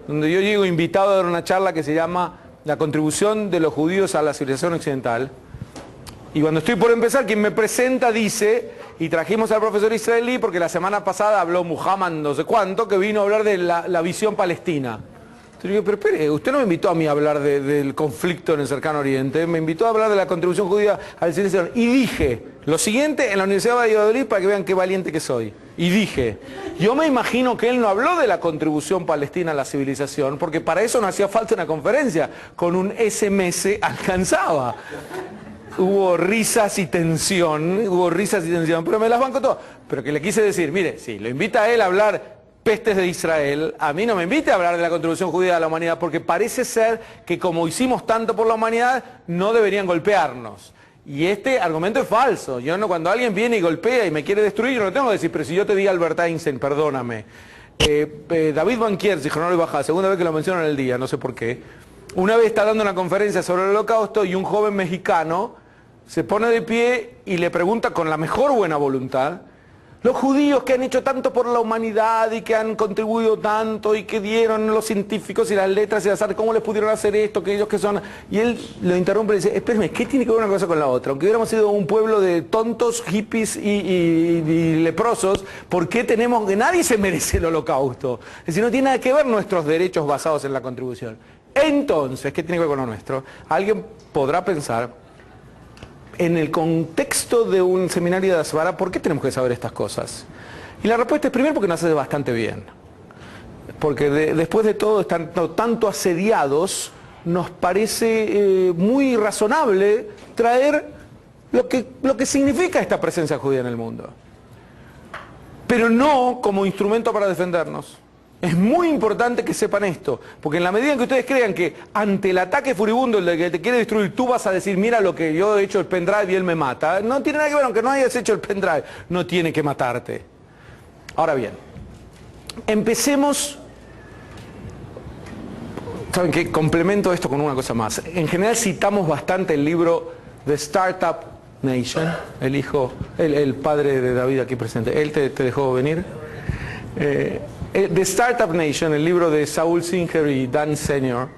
donde yo llego invitado a dar una charla que se llama La contribución de los judíos a la civilización occidental. Y cuando estoy por empezar, quien me presenta dice, y trajimos al profesor israelí porque la semana pasada habló Muhammad no sé cuánto, que vino a hablar de la visión palestina. Entonces digo, pero espere, usted no me invitó a mí a hablar del conflicto en el Cercano Oriente, me invitó a hablar de la contribución judía al civilización. Y dije lo siguiente en la Universidad de Valladolid para que vean qué valiente que soy. Y dije, yo me imagino que él no habló de la contribución palestina a la civilización, porque para eso no hacía falta una conferencia, con un SMS alcanzaba. Hubo risas y tensión, pero me las banco todo. Pero que le quise decir, mire, si lo invita a él a hablar pestes de Israel, a mí no me invite a hablar de la contribución judía a la humanidad, porque parece ser que como hicimos tanto por la humanidad, no deberían golpearnos. Y este argumento es falso. Yo no, cuando alguien viene y golpea y me quiere destruir, yo no tengo que decir, pero si yo te di Albert Einstein, perdóname. David Banquier, si no lo baja, segunda vez que lo menciono en el día, no sé por qué, una vez está dando una conferencia sobre el Holocausto y un joven mexicano se pone de pie y le pregunta con la mejor buena voluntad, los judíos que han hecho tanto por la humanidad y que han contribuido tanto y que dieron los científicos y las letras y las artes, ¿cómo les pudieron hacer esto? Que ellos que son... Y él lo interrumpe y dice, espérame, ¿qué tiene que ver una cosa con la otra? Aunque hubiéramos sido un pueblo de tontos, hippies y leprosos, ¿por qué tenemos que nadie se merece el holocausto? Es decir, no tiene nada que ver nuestros derechos basados en la contribución. Entonces, ¿qué tiene que ver con lo nuestro? Alguien podrá pensar, en el contexto de un seminario de Asbará, ¿por qué tenemos que saber estas cosas? Y la respuesta es primero porque nos hace bastante bien. Porque después de todo, estando tanto asediados, nos parece muy razonable traer lo que significa esta presencia judía en el mundo. Pero no como instrumento para defendernos. Es muy importante que sepan esto, porque en la medida en que ustedes crean que ante el ataque furibundo, el de que te quiere destruir, tú vas a decir, mira lo que yo he hecho el pendrive y él me mata, no tiene nada que ver, aunque no hayas hecho el pendrive, no tiene que matarte. Ahora bien, empecemos, ¿saben qué? Complemento esto con una cosa más. En general citamos bastante el libro The Startup Nation, el padre de David aquí presente, ¿él te dejó venir? The Startup Nation, el libro de Saul Singer y Dan Senior,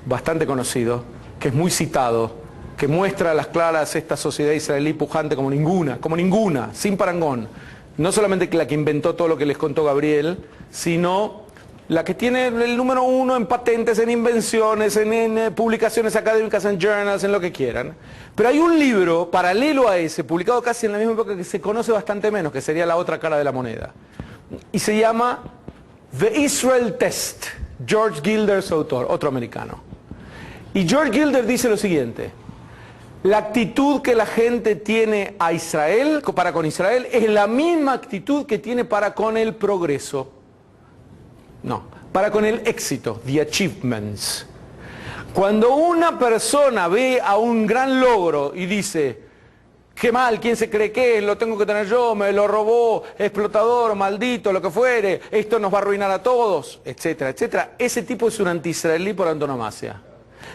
bastante conocido, que es muy citado, que muestra a las claras esta sociedad israelí pujante como ninguna, sin parangón. No solamente la que inventó todo lo que les contó Gabriel, sino la que tiene el número 1 en patentes, en invenciones, en publicaciones académicas, en journals, en lo que quieran. Pero hay un libro paralelo a ese, publicado casi en la misma época, que se conoce bastante menos, que sería la otra cara de la moneda. Y se llama The Israel Test, George Gilder, su autor, otro americano. Y George Gilder dice lo siguiente, la actitud que la gente tiene a Israel, para con Israel, es la misma actitud que tiene para con el progreso. No, para con el éxito, the achievements. Cuando una persona ve a un gran logro y dice, qué mal, ¿quién se cree que es? Lo tengo que tener yo, me lo robó, explotador, maldito, lo que fuere, esto nos va a arruinar a todos, etcétera, etcétera. Ese tipo es un anti-israelí por antonomasia.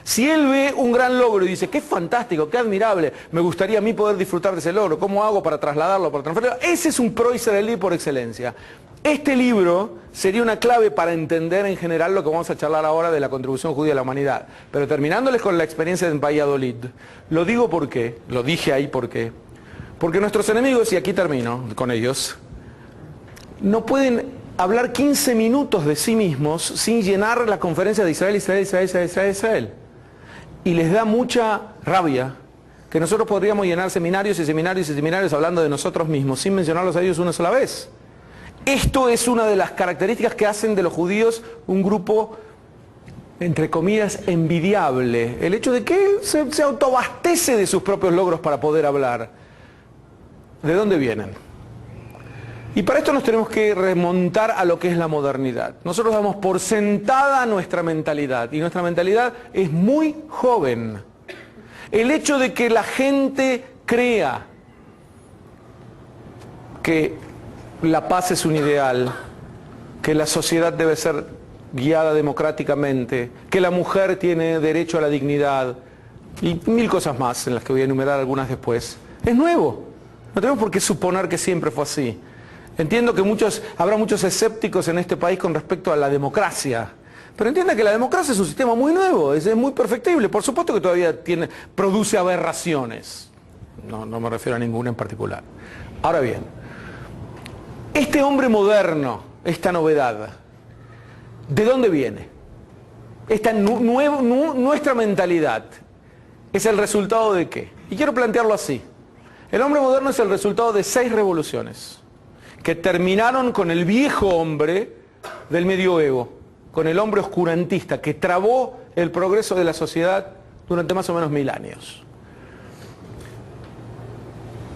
Si él ve un gran logro y dice, qué fantástico, qué admirable, me gustaría a mí poder disfrutar de ese logro, ¿cómo hago para trasladarlo, para transferirlo? Ese es un pro-israelí por excelencia. Este libro sería una clave para entender en general lo que vamos a charlar ahora de la contribución judía a la humanidad. Pero terminándoles con la experiencia en Valladolid, lo digo porque, lo dije ahí porque nuestros enemigos, y aquí termino con ellos, no pueden hablar 15 minutos de sí mismos sin llenar la conferencia de Israel. Y les da mucha rabia que nosotros podríamos llenar seminarios y seminarios y seminarios hablando de nosotros mismos sin mencionarlos a ellos una sola vez. Esto es una de las características que hacen de los judíos un grupo, entre comillas, envidiable. El hecho de que se autoabastece de sus propios logros para poder hablar. ¿De dónde vienen? Y para esto nos tenemos que remontar a lo que es la modernidad. Nosotros damos por sentada nuestra mentalidad, y nuestra mentalidad es muy joven. El hecho de que la gente crea que la paz es un ideal, que la sociedad debe ser guiada democráticamente, que la mujer tiene derecho a la dignidad, y mil cosas más en las que voy a enumerar algunas después, es nuevo. No tenemos por qué suponer que siempre fue así. Entiendo que habrá muchos escépticos en este país con respecto a la democracia, Pero entienda que la democracia es un sistema muy nuevo, es muy perfectible. Por supuesto que todavía produce aberraciones. No me refiero a ninguna en particular. Ahora bien, este hombre moderno, esta novedad, ¿de dónde viene? Esta nuestra mentalidad, ¿es el resultado de qué? Y quiero plantearlo así. El hombre moderno es el resultado de 6 revoluciones que terminaron con el viejo hombre del medioevo, con el hombre oscurantista que trabó el progreso de la sociedad durante más o menos 1000 años.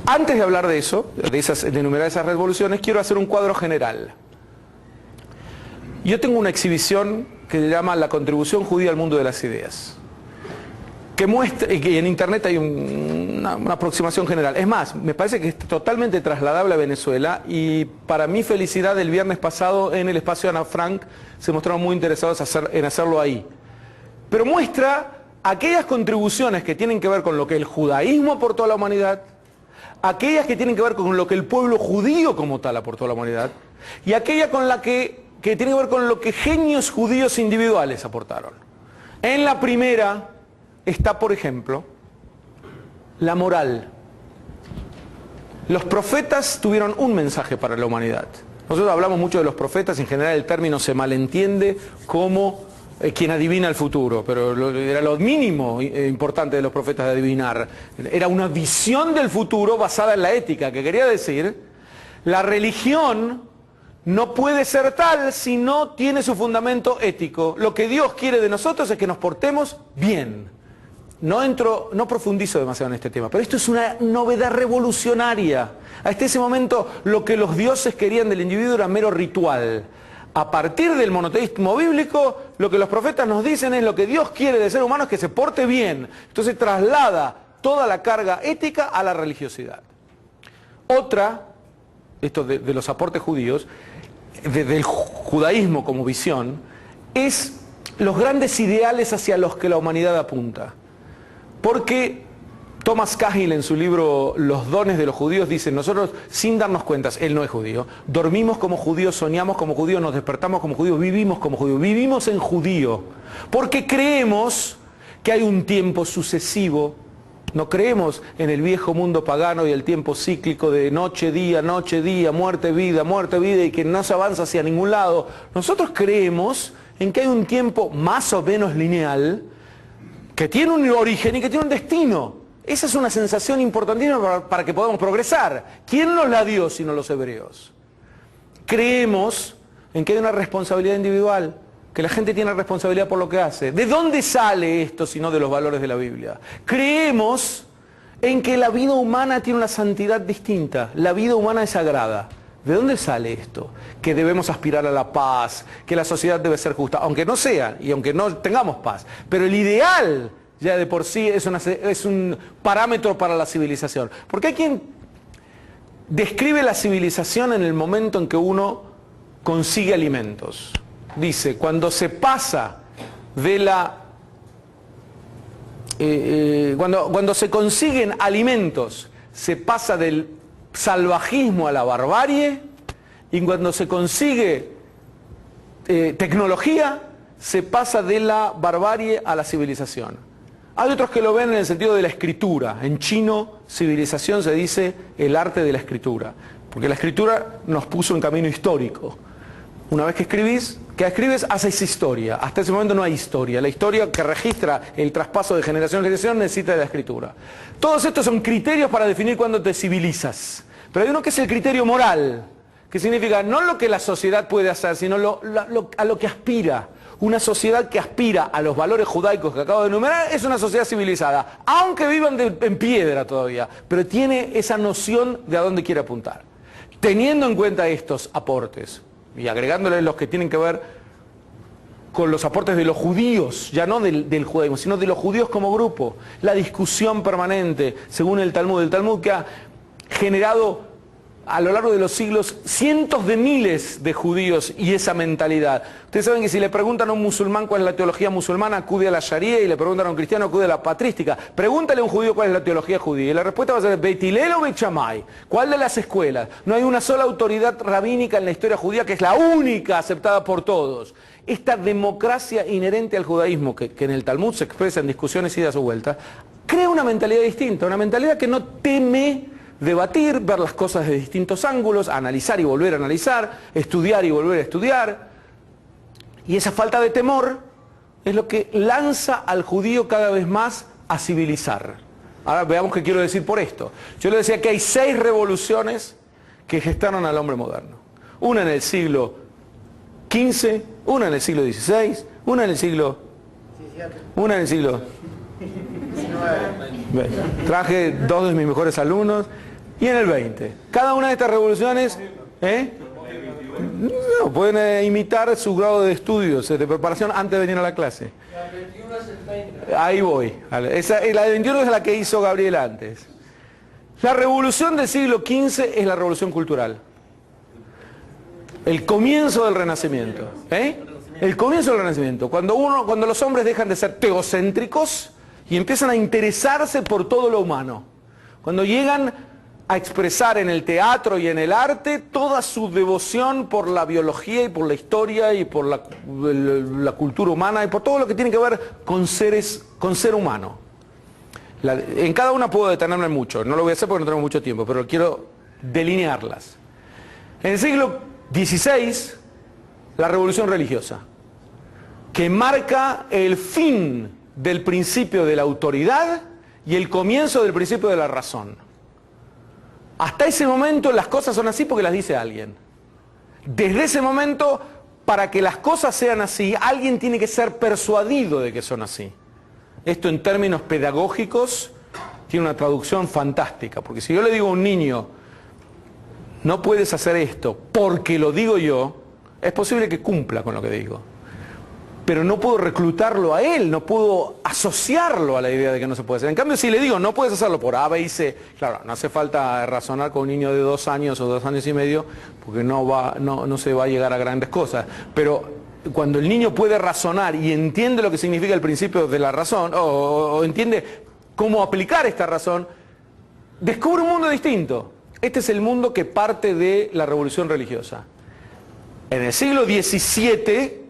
Antes de hablar de eso, de enumerar esas revoluciones, quiero hacer un cuadro general. Yo tengo una exhibición que se llama La contribución judía al mundo de las ideas, que muestra, y en internet hay una aproximación general. Es más, me parece que es totalmente trasladable a Venezuela, y para mi felicidad el viernes pasado en el espacio Ana Frank se mostraron muy interesados en hacerlo ahí. Pero muestra aquellas contribuciones que tienen que ver con lo que el judaísmo aportó a la humanidad, aquellas que tienen que ver con lo que el pueblo judío como tal aportó a la humanidad, y aquella con la que tiene que ver con lo que genios judíos individuales aportaron. En la primera está, por ejemplo, la moral. Los profetas tuvieron un mensaje para la humanidad. Nosotros hablamos mucho de los profetas, en general el término se malentiende como quien adivina el futuro, pero era lo mínimo importante de los profetas de adivinar. Era una visión del futuro basada en la ética, que quería decir, la religión no puede ser tal si no tiene su fundamento ético. Lo que Dios quiere de nosotros es que nos portemos bien. No profundizo demasiado en este tema, pero esto es una novedad revolucionaria. Hasta ese momento lo que los dioses querían del individuo era mero ritual. A partir del monoteísmo bíblico, lo que los profetas nos dicen es lo que Dios quiere del ser humano es que se porte bien. Entonces traslada toda la carga ética a la religiosidad. Otra, esto de los aportes judíos, del judaísmo como visión, es los grandes ideales hacia los que la humanidad apunta. Porque Thomas Cahill en su libro Los dones de los judíos dice, nosotros sin darnos cuenta, él no es judío, dormimos como judíos, soñamos como judíos, nos despertamos como judíos, vivimos como judíos, vivimos en judío, porque creemos que hay un tiempo sucesivo, no creemos en el viejo mundo pagano y el tiempo cíclico de noche, día, muerte, vida, y que no se avanza hacia ningún lado. Nosotros creemos en que hay un tiempo más o menos lineal, que tiene un origen y que tiene un destino. Esa es una sensación importantísima para que podamos progresar. ¿Quién nos la dio sino los hebreos? Creemos en que hay una responsabilidad individual, que la gente tiene responsabilidad por lo que hace. ¿De dónde sale esto sino de los valores de la Biblia? Creemos en que la vida humana tiene una santidad distinta. La vida humana es sagrada. ¿De dónde sale esto? Que debemos aspirar a la paz, que la sociedad debe ser justa, aunque no sea y aunque no tengamos paz. Pero el ideal ya de por sí es un parámetro para la civilización. Porque hay quien describe la civilización en el momento en que uno consigue alimentos. Dice, cuando se pasa de la... cuando se consiguen alimentos, se pasa del salvajismo a la barbarie, y cuando se consigue tecnología, se pasa de la barbarie a la civilización. Hay otros que lo ven en el sentido de la escritura. En chino, civilización se dice el arte de la escritura, porque la escritura nos puso en camino histórico. Una vez que escribes, haces historia. Hasta ese momento no hay historia. La historia que registra el traspaso de generación en generación necesita de la escritura. Todos estos son criterios para definir cuándo te civilizas. Pero hay uno que es el criterio moral, que significa no lo que la sociedad puede hacer, sino a lo que aspira. Una sociedad que aspira a los valores judaicos que acabo de enumerar es una sociedad civilizada, aunque vivan en piedra todavía, pero tiene esa noción de a dónde quiere apuntar. Teniendo en cuenta estos aportes, y agregándoles los que tienen que ver con los aportes de los judíos, ya no del judaísmo, sino de los judíos como grupo, la discusión permanente, según el Talmud que ha generado a lo largo de los siglos cientos de miles de judíos y esa mentalidad. Ustedes saben que si le preguntan a un musulmán cuál es la teología musulmana, acude a la Sharia, y le preguntan a un cristiano, acude a la patrística. Pregúntale a un judío cuál es la teología judía y la respuesta va a ser Beit Hillel o Beit Shammai. ¿Cuál de las escuelas? No hay una sola autoridad rabínica en la historia judía que es la única aceptada por todos. Esta democracia inherente al judaísmo, que en el Talmud se expresa en discusiones idas o vueltas, crea una mentalidad distinta, una mentalidad que no teme debatir, ver las cosas de distintos ángulos, analizar y volver a analizar, estudiar y volver a estudiar. Y esa falta de temor es lo que lanza al judío cada vez más a civilizar. Ahora veamos qué quiero decir por esto. Yo le decía que hay 6 revoluciones que gestaron al hombre moderno. Una en el siglo XV, una en el siglo XVI, una en el siglo... Una en el siglo... Traje 2 de mis mejores alumnos. Y en el 20. Cada una de estas revoluciones, no, pueden imitar su grado de estudios, de preparación antes de venir a la clase. La 21 es el 30. Ahí voy. La de 21 es la que hizo Gabriel antes. La revolución del siglo XV es la revolución cultural. El comienzo del Renacimiento. El comienzo del Renacimiento. Cuando los hombres dejan de ser teocéntricos y empiezan a interesarse por todo lo humano. Cuando llegan a expresar en el teatro y en el arte toda su devoción por la biología y por la historia y por la cultura humana y por todo lo que tiene que ver con ser humano. En cada una puedo detenerme mucho, no lo voy a hacer porque no tenemos mucho tiempo, pero quiero delinearlas. En el siglo XVI, la revolución religiosa, que marca el fin del principio de la autoridad y el comienzo del principio de la razón. Hasta ese momento las cosas son así porque las dice alguien. Desde ese momento, para que las cosas sean así, alguien tiene que ser persuadido de que son así. Esto en términos pedagógicos tiene una traducción fantástica, porque si yo le digo a un niño, no puedes hacer esto porque lo digo yo, es posible que cumpla con lo que digo. Pero no puedo reclutarlo a él, no puedo asociarlo a la idea de que no se puede hacer. En cambio, si le digo, no puedes hacerlo por A, B y C, claro, no hace falta razonar con un niño de 2 años o 2 años y medio, porque no se va a llegar a grandes cosas. Pero cuando el niño puede razonar y entiende lo que significa el principio de la razón, o entiende cómo aplicar esta razón, descubre un mundo distinto. Este es el mundo que parte de la revolución religiosa. En el siglo XVII,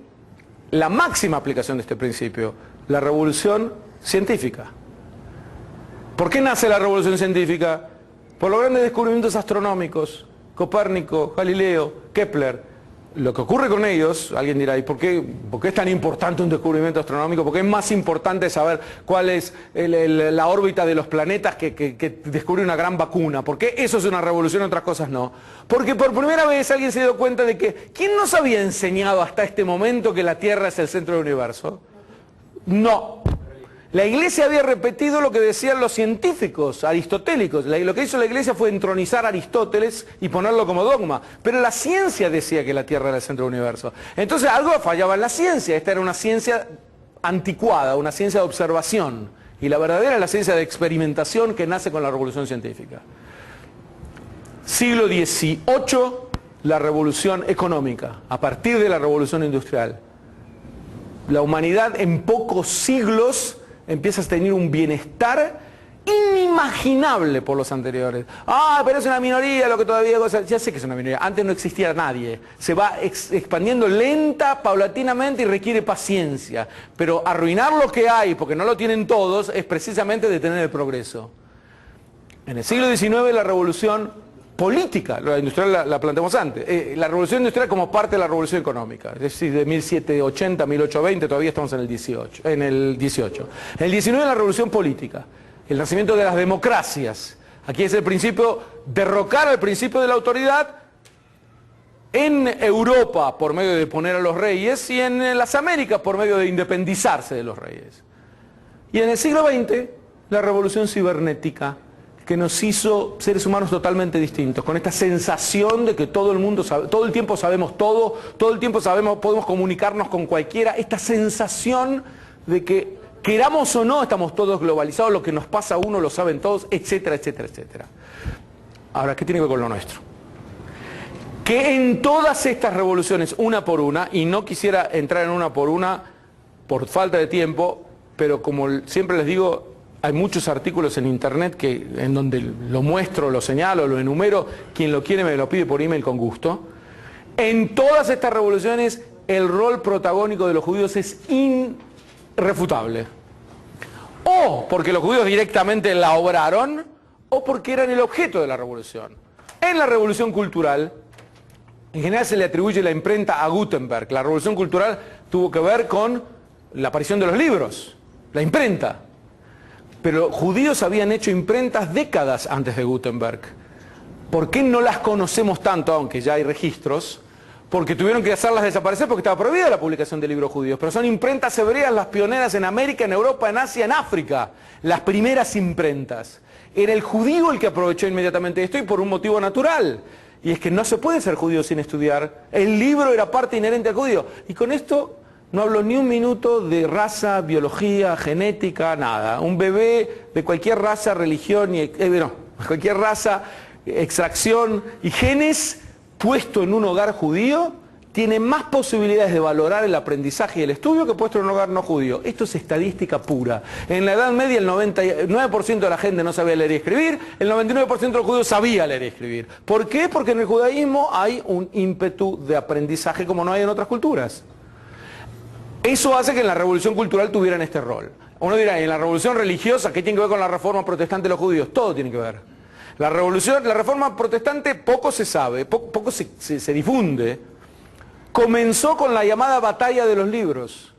la máxima aplicación de este principio, la revolución científica. ¿Por qué nace la revolución científica? Por los grandes descubrimientos astronómicos, Copérnico, Galileo, Kepler. Lo que ocurre con ellos, alguien dirá, ¿y por qué es tan importante un descubrimiento astronómico? ¿Por qué es más importante saber cuál es la órbita de los planetas que descubrir una gran vacuna? ¿Por qué eso es una revolución y otras cosas no? Porque por primera vez alguien se dio cuenta de que ¿quién nos había enseñado hasta este momento que la Tierra es el centro del universo? No. La Iglesia había repetido lo que decían los científicos aristotélicos. Lo que hizo la Iglesia fue entronizar a Aristóteles y ponerlo como dogma. Pero la ciencia decía que la Tierra era el centro del universo. Entonces algo fallaba en la ciencia. Esta era una ciencia anticuada, una ciencia de observación. Y la verdadera es la ciencia de experimentación que nace con la revolución científica. Siglo XVIII, la revolución económica, a partir de la revolución industrial. La humanidad en pocos siglos empieza a tener un bienestar inimaginable por los anteriores. Pero es una minoría lo que todavía... Ya sé que es una minoría, antes no existía nadie. Se va expandiendo lenta, paulatinamente y requiere paciencia. Pero arruinar lo que hay, porque no lo tienen todos, es precisamente detener el progreso. En el siglo XIX la revolución política, la industrial la planteamos antes, la revolución industrial como parte de la revolución económica, es decir, de 1780 a 1820, todavía estamos en el 18. En el 19 la revolución política, el nacimiento de las democracias. Aquí es el principio, derrocar el principio de la autoridad en Europa por medio de poner a los reyes y en las Américas por medio de independizarse de los reyes. Y en el siglo XX, la revolución cibernética, que nos hizo seres humanos totalmente distintos, con esta sensación de que todo el mundo sabe, todo el tiempo sabemos todo el tiempo sabemos, podemos comunicarnos con cualquiera, esta sensación de que queramos o no estamos todos globalizados, lo que nos pasa a uno lo saben todos, etcétera, etcétera, etcétera. Ahora, ¿qué tiene que ver con lo nuestro? que en todas estas revoluciones, una por una, y no quisiera entrar en una por una por falta de tiempo, pero como siempre les digo, hay muchos artículos en internet en donde lo muestro, lo señalo, lo enumero, quien lo quiere me lo pide por email con gusto. En todas estas revoluciones el rol protagónico de los judíos es irrefutable. O porque los judíos directamente la obraron, o porque eran el objeto de la revolución. En la revolución cultural, en general se le atribuye la imprenta a Gutenberg. La revolución cultural tuvo que ver con la aparición de los libros, la imprenta. Pero judíos habían hecho imprentas décadas antes de Gutenberg. ¿Por qué no las conocemos tanto, aunque ya hay registros? Porque tuvieron que hacerlas desaparecer porque estaba prohibida la publicación de libros judíos. Pero son imprentas hebreas las pioneras en América, en Europa, en Asia, en África. Las primeras imprentas. Era el judío el que aprovechó inmediatamente esto y por un motivo natural. Y es que no se puede ser judío sin estudiar. El libro era parte inherente al judío. Y con esto no hablo ni un minuto de raza, biología, genética, nada. Un bebé de cualquier raza, religión, cualquier raza, extracción y genes puesto en un hogar judío tiene más posibilidades de valorar el aprendizaje y el estudio que puesto en un hogar no judío. Esto es estadística pura. En la Edad Media el 99% de la gente no sabía leer y escribir, el 99% de los judíos sabía leer y escribir. ¿Por qué? Porque en el judaísmo hay un ímpetu de aprendizaje como no hay en otras culturas. Eso hace que en la revolución cultural tuvieran este rol. Uno dirá, en la revolución religiosa, ¿qué tiene que ver con la reforma protestante de los judíos? Todo tiene que ver. La reforma protestante poco se sabe, poco se difunde. Comenzó con la llamada batalla de los libros.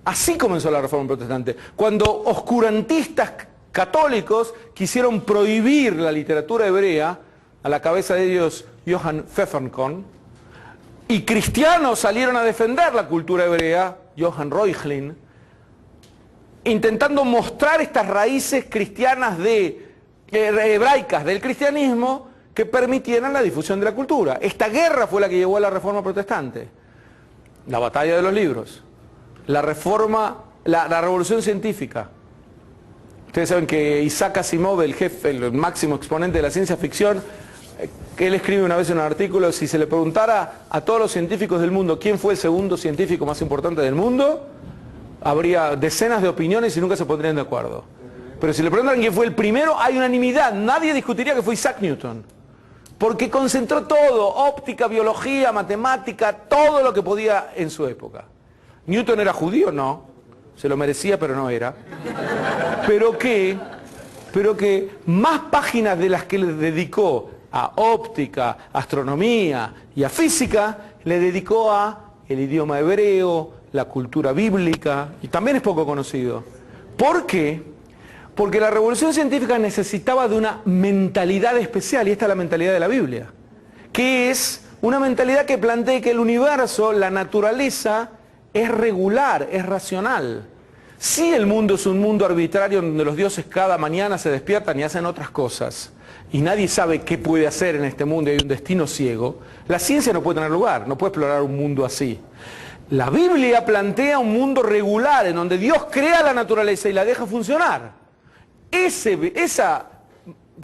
Así comenzó la reforma protestante. Cuando oscurantistas católicos quisieron prohibir la literatura hebrea, a la cabeza de ellos Johann Pfefferkorn, y cristianos salieron a defender la cultura hebrea, Johann Reuchlin, intentando mostrar estas raíces cristianas hebraicas del cristianismo que permitieran la difusión de la cultura. Esta guerra fue la que llevó a la reforma protestante. La batalla de los libros, la revolución científica. Ustedes saben que Isaac Asimov, el jefe, el máximo exponente de la ciencia ficción, que él escribe una vez en un artículo, si se le preguntara a todos los científicos del mundo quién fue el segundo científico más importante del mundo, habría decenas de opiniones y nunca se pondrían de acuerdo. Pero si le preguntan quién fue el primero, hay unanimidad. Nadie discutiría que fue Isaac Newton. Porque concentró todo, óptica, biología, matemática, todo lo que podía en su época. ¿Newton era judío? No. Se lo merecía, pero no era. Pero que más páginas de las que le dedicó a óptica, astronomía y a física, le dedicó a el idioma hebreo, la cultura bíblica, y también es poco conocido. ¿Por qué? Porque la revolución científica necesitaba de una mentalidad especial, y esta es la mentalidad de la Biblia, que es una mentalidad que plantea que el universo, la naturaleza, es regular, es racional. Si el mundo es un mundo arbitrario donde los dioses cada mañana se despiertan y hacen otras cosas, y nadie sabe qué puede hacer en este mundo y hay un destino ciego, la ciencia no puede tener lugar, no puede explorar un mundo así. La Biblia plantea un mundo regular en donde Dios crea la naturaleza y la deja funcionar. Esa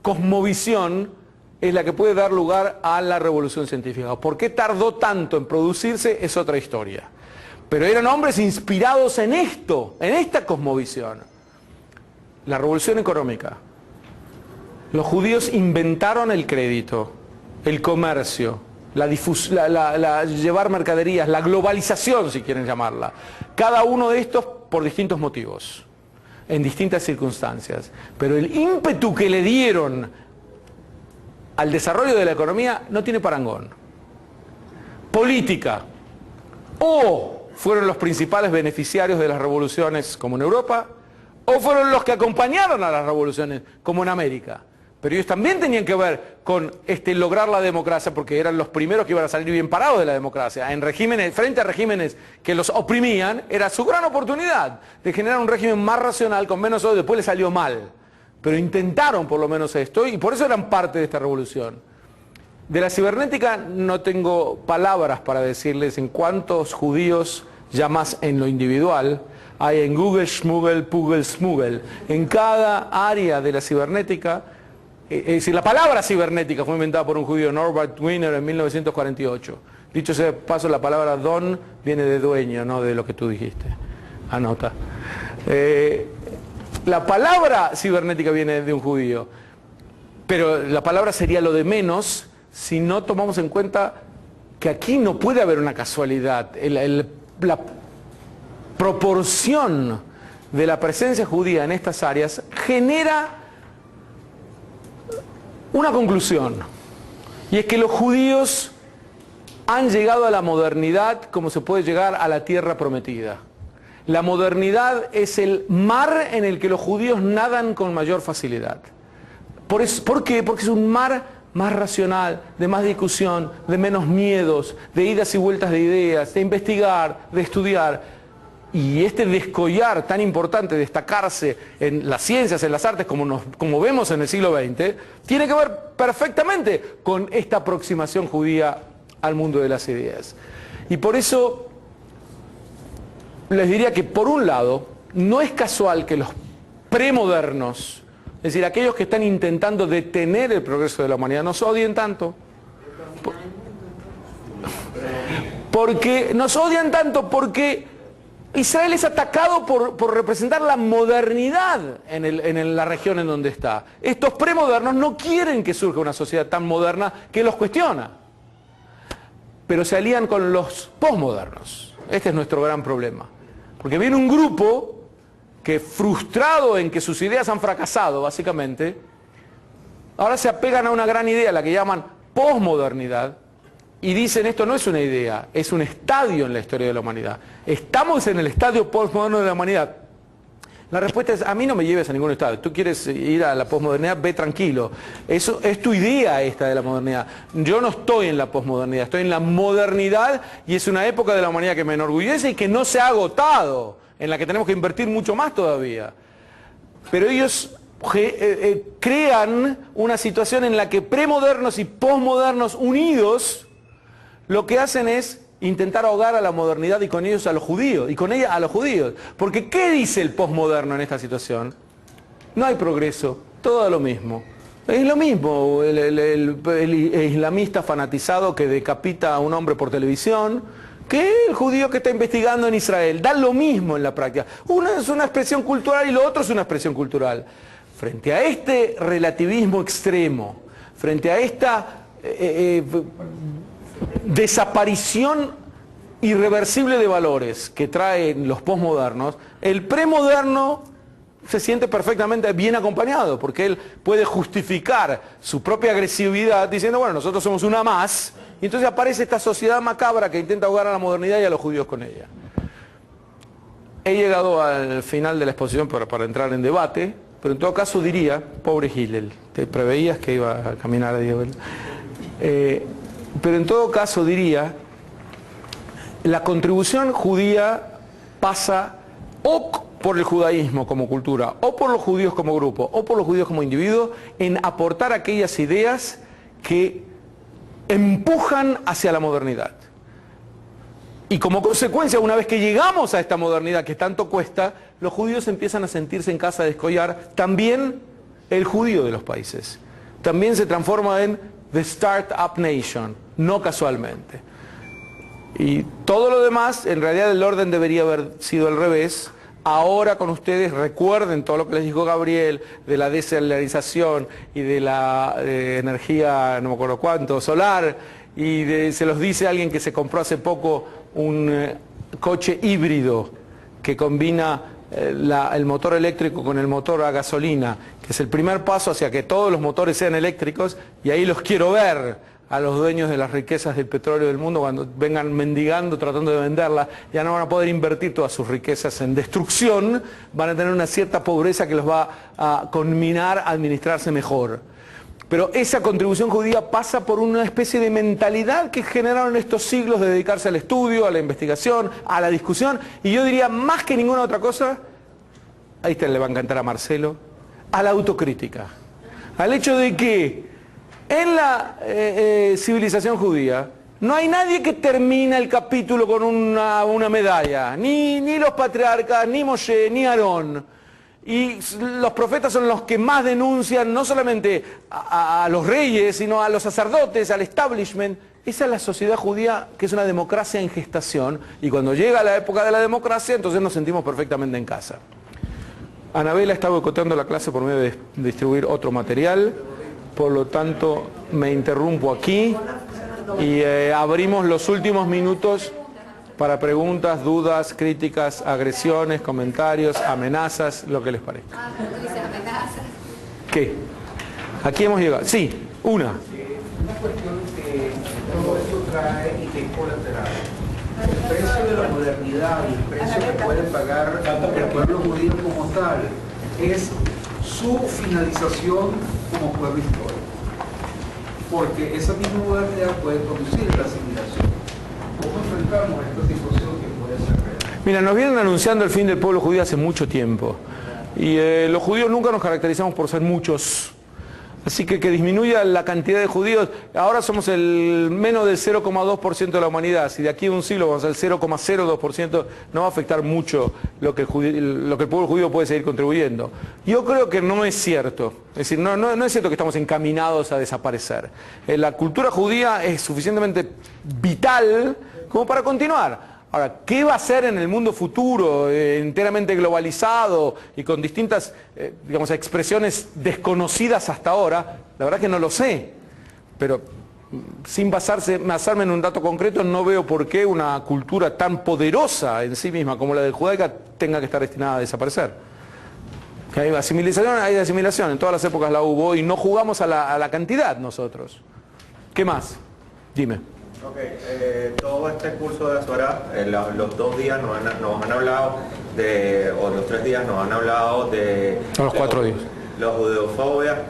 cosmovisión es la que puede dar lugar a la revolución científica. ¿Por qué tardó tanto en producirse? Es otra historia. Pero eran hombres inspirados en esto, en esta cosmovisión. La revolución económica. Los judíos inventaron el crédito, el comercio, llevar mercaderías, la globalización, si quieren llamarla. Cada uno de estos por distintos motivos, en distintas circunstancias. Pero el ímpetu que le dieron al desarrollo de la economía no tiene parangón. Política. O fueron los principales beneficiarios de las revoluciones, como en Europa, o fueron los que acompañaron a las revoluciones, como en América. Pero ellos también tenían que ver con lograr la democracia, porque eran los primeros que iban a salir bien parados de la democracia. En regímenes, frente a regímenes que los oprimían, era su gran oportunidad de generar un régimen más racional, con menos odio. Después les salió mal. Pero intentaron por lo menos esto, y por eso eran parte de esta revolución. De la cibernética no tengo palabras para decirles en cuántos judíos, ya más en lo individual, hay en Google, Schmugel, Pugel, Smugel. En cada área de la cibernética Es decir, la palabra cibernética fue inventada por un judío, Norbert Wiener, en 1948. Dicho sea de paso, la palabra don viene de dueño, no de lo que tú dijiste. Anota. La palabra cibernética viene de un judío, pero la palabra sería lo de menos si no tomamos en cuenta que aquí no puede haber una casualidad. La proporción de la presencia judía en estas áreas genera una conclusión, y es que los judíos han llegado a la modernidad como se puede llegar a la tierra prometida. La modernidad es el mar en el que los judíos nadan con mayor facilidad. ¿Por qué? Porque es un mar más racional, de más discusión, de menos miedos, de idas y vueltas de ideas, de investigar, de estudiar. Y este descollar tan importante, destacarse en las ciencias, en las artes, como vemos en el siglo XX, tiene que ver perfectamente con esta aproximación judía al mundo de las ideas. Y por eso les diría que, por un lado, no es casual que los premodernos, es decir, aquellos que están intentando detener el progreso de la humanidad, nos odien tanto. Porque nos odian tanto porque Israel es atacado por representar la modernidad en la región en donde está. Estos premodernos no quieren que surja una sociedad tan moderna que los cuestiona, pero se alían con los posmodernos. Este es nuestro gran problema. Porque viene un grupo que, frustrado en que sus ideas han fracasado, básicamente, ahora se apegan a una gran idea, la que llaman posmodernidad, y dicen: esto no es una idea, es un estadio en la historia de la humanidad. Estamos en el estadio posmoderno de la humanidad. La respuesta es: a mí no me lleves a ningún estadio. Tú quieres ir a la posmodernidad, ve tranquilo. Eso es tu idea, esta de la modernidad. Yo no estoy en la posmodernidad, estoy en la modernidad, y es una época de la humanidad que me enorgullece y que no se ha agotado, en la que tenemos que invertir mucho más todavía. Pero ellos crean una situación en la que premodernos y posmodernos unidos lo que hacen es intentar ahogar a la modernidad y con ellos a los judíos, y con ella a los judíos. Porque ¿qué dice el posmoderno en esta situación? No hay progreso, todo lo mismo. Es lo mismo, el islamista fanatizado que decapita a un hombre por televisión, que el judío que está investigando en Israel. Da lo mismo en la práctica. Uno es una expresión cultural y lo otro es una expresión cultural. Frente a este relativismo extremo, frente a esta desaparición irreversible de valores que traen los posmodernos, el premoderno se siente perfectamente bien acompañado, porque él puede justificar su propia agresividad diciendo: bueno, nosotros somos una más, y entonces aparece esta sociedad macabra que intenta ahogar a la modernidad y a los judíos con ella. He llegado al final de la exposición para entrar en debate, pero en todo caso diría: pobre Hillel, te preveías que iba a caminar a Dios. Pero en todo caso diría: la contribución judía pasa o por el judaísmo como cultura, o por los judíos como grupo, o por los judíos como individuo, en aportar aquellas ideas que empujan hacia la modernidad. Y como consecuencia, una vez que llegamos a esta modernidad que tanto cuesta, los judíos empiezan a sentirse en casa de escollar. También el judío de los países también se transforma en the Startup Nation, no casualmente. Y todo lo demás, en realidad el orden debería haber sido al revés. Ahora con ustedes recuerden todo lo que les dijo Gabriel de la desalarización y de la energía, no me acuerdo cuánto, solar, y se los dice alguien que se compró hace poco un coche híbrido que combina el motor eléctrico con el motor a gasolina, que es el primer paso hacia que todos los motores sean eléctricos, y ahí los quiero ver a los dueños de las riquezas del petróleo del mundo cuando vengan mendigando, tratando de venderla. Ya no van a poder invertir todas sus riquezas en destrucción, van a tener una cierta pobreza que los va a conminar a administrarse mejor. Pero esa contribución judía pasa por una especie de mentalidad que generaron estos siglos de dedicarse al estudio, a la investigación, a la discusión, y yo diría, más que ninguna otra cosa, ahí le va a encantar a Marcelo, a la autocrítica. Al hecho de que en la civilización judía no hay nadie que termina el capítulo con una medalla, ni los patriarcas, ni Moshe, ni Aarón. Y los profetas son los que más denuncian no solamente a los reyes, sino a los sacerdotes, al establishment. Esa es la sociedad judía, que es una democracia en gestación, y cuando llega la época de la democracia, entonces nos sentimos perfectamente en casa. Anabela está boicoteando la clase por medio de distribuir otro material, por lo tanto me interrumpo aquí y abrimos los últimos minutos para preguntas, dudas, críticas, agresiones, comentarios, amenazas, lo que les parezca. Ah, pero tú dices amenazas. ¿Qué? Aquí hemos llegado. Sí, una. Una cuestión que todo esto trae y que es colateral. El precio de la modernidad y el precio que puede pagar el pueblo judío como tal es su finalización como pueblo histórico. Porque esa misma modernidad puede conducir a la asimilación. ¿Cómo enfrentamos esta situación que puede ser real? Mira, nos vienen anunciando el fin del pueblo judío hace mucho tiempo. Y los judíos nunca nos caracterizamos por ser muchos. Así que disminuya la cantidad de judíos. Ahora somos el menos del 0,2% de la humanidad. Si de aquí a un siglo vamos al 0,02%, no va a afectar mucho lo que el pueblo judío puede seguir contribuyendo. Yo creo que no es cierto. Es decir, no es cierto que estamos encaminados a desaparecer. La cultura judía es suficientemente vital como para continuar. Ahora, ¿qué va a ser en el mundo futuro, enteramente globalizado y con distintas, digamos, expresiones desconocidas hasta ahora? La verdad que no lo sé, pero sin basarme en un dato concreto, no veo por qué una cultura tan poderosa en sí misma como la de judaica tenga que estar destinada a desaparecer. Que hay asimilación, en todas las épocas la hubo y no jugamos a la cantidad nosotros. ¿Qué más? Dime. Todo este curso de Azorá, los 2 días nos han hablado de, o los 3 días nos han hablado de... Los 4 días. La judeofobia,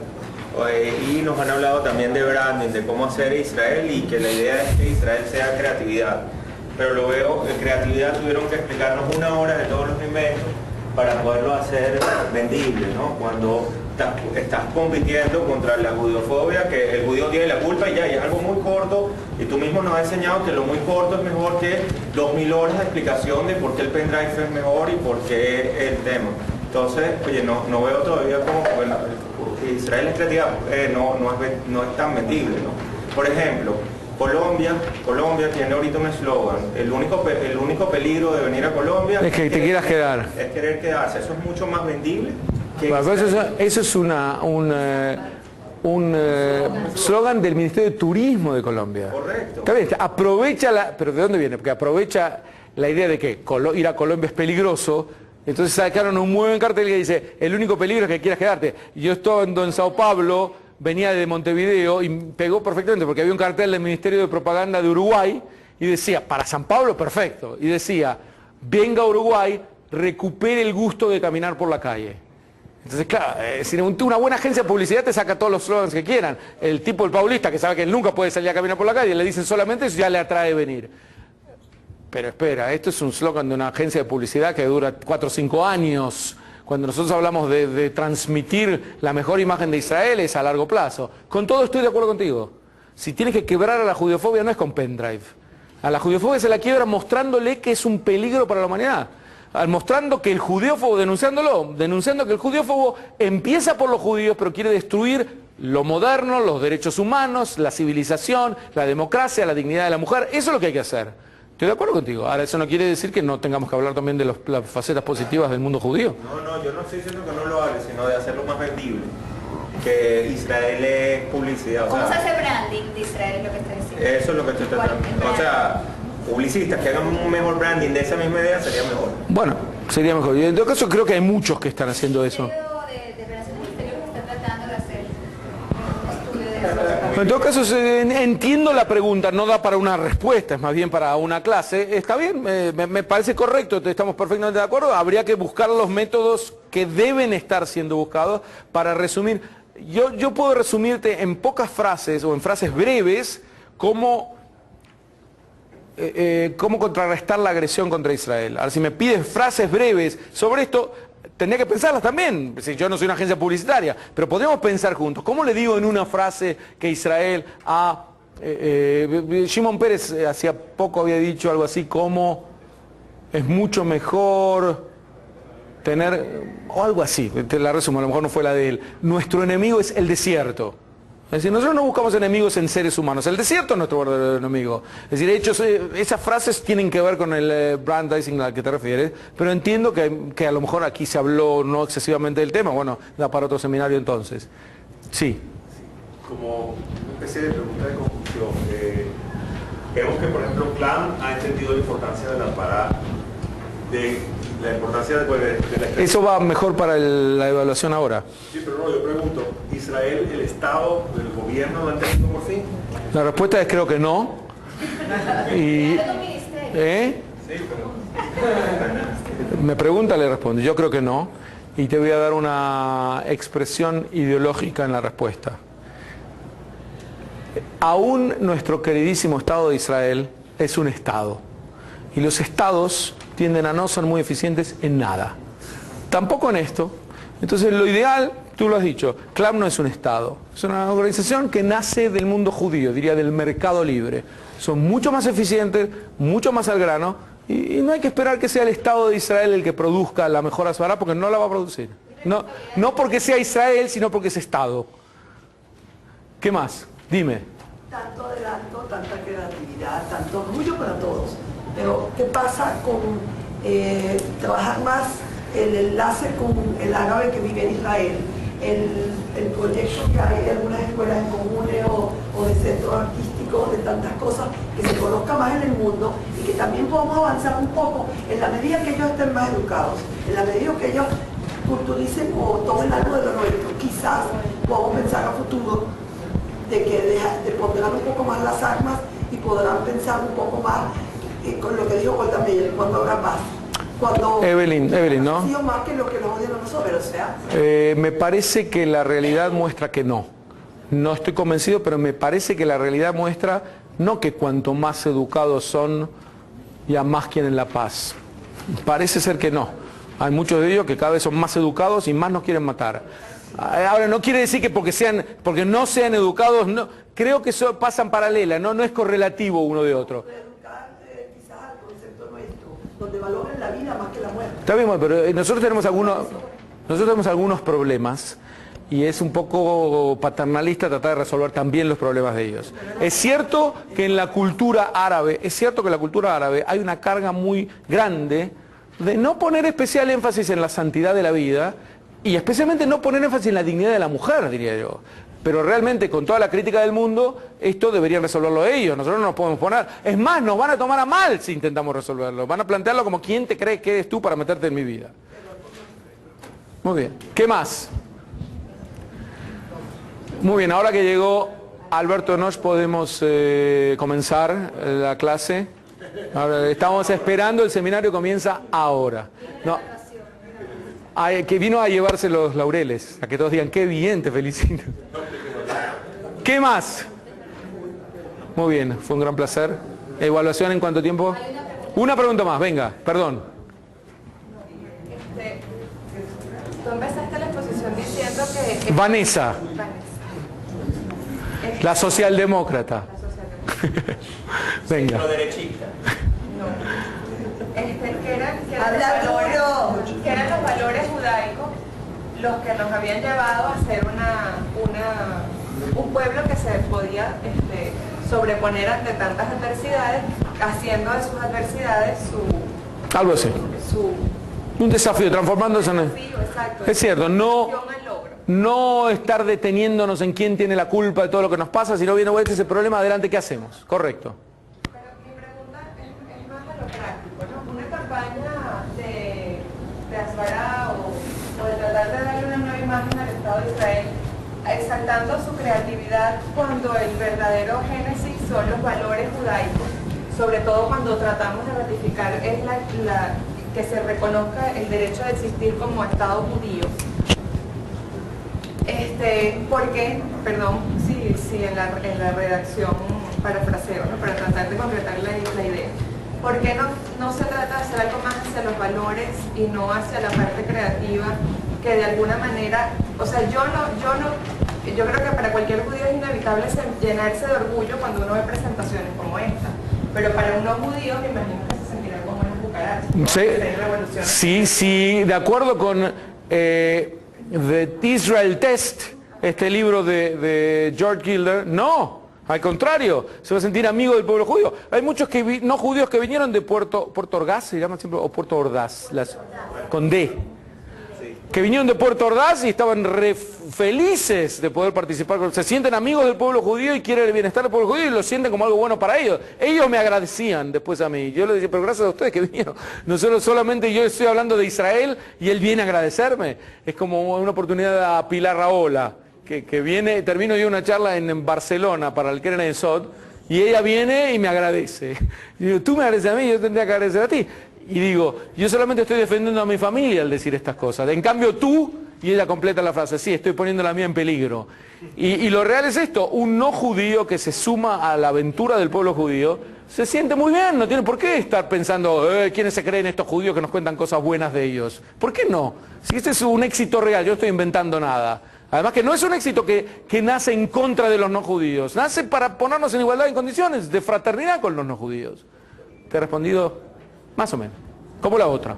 y nos han hablado también de branding, de cómo hacer Israel y que la idea es que Israel sea creatividad. Pero lo veo, en creatividad tuvieron que explicarnos 1 hora de todos los inventos para poderlo hacer vendible, ¿no? Cuando estás compitiendo contra la judeofobia, que el judío tiene la culpa y ya, y es algo muy corto, y tú mismo nos has enseñado que lo muy corto es mejor que 2000 horas de explicación de por qué el pendrive es mejor y por qué el tema. Entonces, oye, no veo todavía como, bueno, Israel es creativa, no es tan vendible, ¿no? Por ejemplo, Colombia tiene ahorita un eslogan: el único peligro de venir a Colombia es que te quieras quedar. Es querer quedarse. Eso es mucho más vendible que Bueno, eso es un slogan del Ministerio de Turismo de Colombia. Correcto. Está bien, pero ¿de dónde viene? Porque aprovecha la idea de que ir a Colombia es peligroso. Entonces sacaron un muy buen cartel que dice: el único peligro es que quieras quedarte. Yo estando en Sao Paulo, venía de Montevideo y pegó perfectamente porque había un cartel del Ministerio de Propaganda de Uruguay y decía: para San Pablo, perfecto. Y decía: venga a Uruguay, recupere el gusto de caminar por la calle. Entonces, claro, si una buena agencia de publicidad te saca todos los slogans que quieran. El tipo, el paulista, que sabe que él nunca puede salir a caminar por la calle, le dicen solamente eso, ya le atrae venir. Pero espera, esto es un slogan de una agencia de publicidad que dura 4 o 5 años. Cuando nosotros hablamos de transmitir la mejor imagen de Israel es a largo plazo. Con todo estoy de acuerdo contigo. Si tienes que quebrar a la judeofobia no es con pendrive. A la judeofobia se la quiebra mostrándole que es un peligro para la humanidad. Mostrando que el judeófobo, denunciando que el judeófobo empieza por los judíos, pero quiere destruir lo moderno, los derechos humanos, la civilización, la democracia, la dignidad de la mujer. Eso es lo que hay que hacer. Estoy de acuerdo contigo. Ahora, eso no quiere decir que no tengamos que hablar también de las facetas positivas del mundo judío. No, yo no estoy diciendo que no lo hable, sino de hacerlo más vendible. Que Israel es publicidad. ¿Cómo se hace branding de Israel, es lo que está diciendo? Eso es lo que estoy tratando. O sea, publicistas que hagan un mejor branding de esa misma idea sería mejor. Bueno, sería mejor. Y en todo caso creo que hay muchos que están haciendo eso. De Relaciones Exteriores está tratando de hacer un estudio de eso. En todo caso, entiendo la pregunta, no da para una respuesta, es más bien para una clase. Está bien, me parece correcto, estamos perfectamente de acuerdo. Habría que buscar los métodos que deben estar siendo buscados para resumir. Yo puedo resumirte en pocas frases o en frases breves cómo contrarrestar la agresión contra Israel. Ahora, si me pides frases breves sobre esto, tendría que pensarlas también. Si yo no soy una agencia publicitaria, pero podemos pensar juntos. ¿Cómo le digo en una frase que Israel a... Shimon Peres hacía poco había dicho algo así como: es mucho mejor tener, o algo así, te la resumo, a lo mejor no fue la de él, nuestro enemigo es el desierto. Es decir, nosotros no buscamos enemigos en seres humanos, el desierto es nuestro verdadero enemigo. Es decir, de hecho, esas frases tienen que ver con el Brandeising al que te refieres, pero entiendo que a lo mejor aquí se habló no excesivamente del tema, bueno, da para otro seminario entonces. Sí. Como una especie de pregunta de conclusión, vemos que, por ejemplo, Clam ha entendido la importancia de la parada, de la importancia de la... Eso va mejor para la evaluación ahora. Sí, pero no, yo pregunto, ¿Israel, el Estado, el gobierno lo ha entendido por fin? La respuesta es creo que no. Y, ¿eh? Sí, pero... Me pregunta, le respondo, yo creo que no. Y te voy a dar una expresión ideológica en la respuesta. Aún nuestro queridísimo Estado de Israel es un Estado. Y los Estados tienden a no ser muy eficientes en nada. Tampoco en esto. Entonces lo ideal, tú lo has dicho, Clam no es un Estado. Es una organización que nace del mundo judío, diría del mercado libre. Son mucho más eficientes, mucho más al grano, y no hay que esperar que sea el Estado de Israel el que produzca la mejor asbará, porque no la va a producir. No porque sea Israel, sino porque es Estado. ¿Qué más? Dime. Tanto adelanto, tanta creatividad, tanto orgullo para todos. Pero, ¿qué pasa con trabajar más el enlace con el árabe que vive en Israel? El proyecto que hay de algunas escuelas en comunes o de centros artísticos, de tantas cosas, que se conozca más en el mundo y que también podamos avanzar un poco en la medida que ellos estén más educados, en la medida que ellos culturicen o tomen algo de lo nuestro. Quizás podamos pensar a futuro de que pondrán un poco más las armas y podrán pensar un poco más con lo que dijo Golda Meir, cuando habrá paz. Cuando Evelyn, ¿no? Más que lo que nos odian a nosotros, o sea. Me parece que la realidad muestra que no. No estoy convencido, pero me parece que la realidad muestra no que cuanto más educados son, ya más quieren la paz. Parece ser que no. Hay muchos de ellos que cada vez son más educados y más nos quieren matar. Ahora, no quiere decir que porque no sean educados, no, creo que eso pasan paralela, no es correlativo uno de otro. Quizás al concepto nuestro, donde valoren la vida más que la muerte. Está bien, pero nosotros tenemos algunos problemas y es un poco paternalista tratar de resolver también los problemas de ellos. Es cierto que en la cultura árabe, hay una carga muy grande de no poner especial énfasis en la santidad de la vida y especialmente no poner énfasis en la dignidad de la mujer, diría yo. Pero realmente, con toda la crítica del mundo, esto deberían resolverlo ellos. Nosotros no nos podemos poner. Es más, nos van a tomar a mal si intentamos resolverlo. Van a plantearlo como ¿quién te cree que eres tú para meterte en mi vida? Muy bien. ¿Qué más? Muy bien, ahora que llegó Alberto Enoch podemos comenzar la clase. Ahora, estamos esperando, el seminario comienza ahora. No. Que vino a llevarse los laureles, a que todos digan, qué bien, te felicito. ¿Qué más? Muy bien, fue un gran placer. ¿Evaluación en cuánto tiempo? Una pregunta más, venga, perdón. Tú empezaste la exposición diciendo que... Vanessa. La socialdemócrata. Venga. Derechista. Que eran los valores judaicos los que nos habían llevado a ser un pueblo que se podía sobreponer ante tantas adversidades, haciendo de sus adversidades algo así. Un desafío, transformándose en... Exacto, es cierto, no estar deteniéndonos en quién tiene la culpa de todo lo que nos pasa, sino viendo ese problema, adelante, ¿qué hacemos? Correcto. Pero mi pregunta es más a lo práctico, ¿no? Una campaña de asbará o de tratar de darle una nueva imagen al Estado de Israel, exaltando su creatividad cuando el verdadero génesis son los valores judaicos, sobre todo cuando tratamos de ratificar que se reconozca el derecho de existir como Estado judío. ¿Por qué? Perdón, si en la redacción parafraseo, ¿no? Para tratar de concretar la idea. ¿Por qué no se trata de hacer algo más hacia los valores y no hacia la parte creativa que de alguna manera, o sea, yo creo que para cualquier judío es inevitable llenarse de orgullo cuando uno ve presentaciones como esta, pero para unos judíos me imagino que se sentirán como unas Sí, de acuerdo con The Israel Test, este libro de George Gilder, no, al contrario, se va a sentir amigo del pueblo judío. Hay muchos no judíos que vinieron de Puerto Ordaz, se llama siempre, o Puerto Ordaz, con D, que vinieron de Puerto Ordaz y estaban re felices de poder participar, se sienten amigos del pueblo judío y quieren el bienestar del pueblo judío y lo sienten como algo bueno para ellos. Ellos me agradecían después a mí. Yo les decía, pero gracias a ustedes que vinieron. No solamente yo estoy hablando de Israel y él viene a agradecerme. Es como una oportunidad a Pilar Raola, que viene, termino yo una charla en Barcelona para el Keren Sod y ella viene y me agradece. Y digo, tú me agradeces a mí, yo tendría que agradecer a ti. Y digo, yo solamente estoy defendiendo a mi familia al decir estas cosas. En cambio tú, y ella completa la frase, sí, estoy poniendo la mía en peligro. Y lo real es esto, un no judío que se suma a la aventura del pueblo judío, se siente muy bien, no tiene por qué estar pensando, ¿quiénes se creen estos judíos que nos cuentan cosas buenas de ellos? ¿Por qué no? Si este es un éxito real, yo no estoy inventando nada. Además que no es un éxito que nace en contra de los no judíos, nace para ponernos en igualdad en condiciones de fraternidad con los no judíos. ¿Te he respondido? Más o menos. ¿Cómo la otra?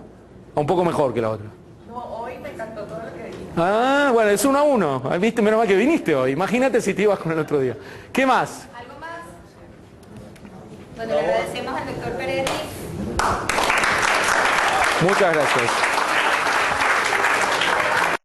O un poco mejor que la otra. No, hoy me encantó todo lo que dijiste. Ah, bueno, es 1-1. ¿Viste? Menos mal que viniste hoy. Imagínate si te ibas con el otro día. ¿Qué más? ¿Algo más? Bueno, le agradecemos al doctor Peretti. Muchas gracias.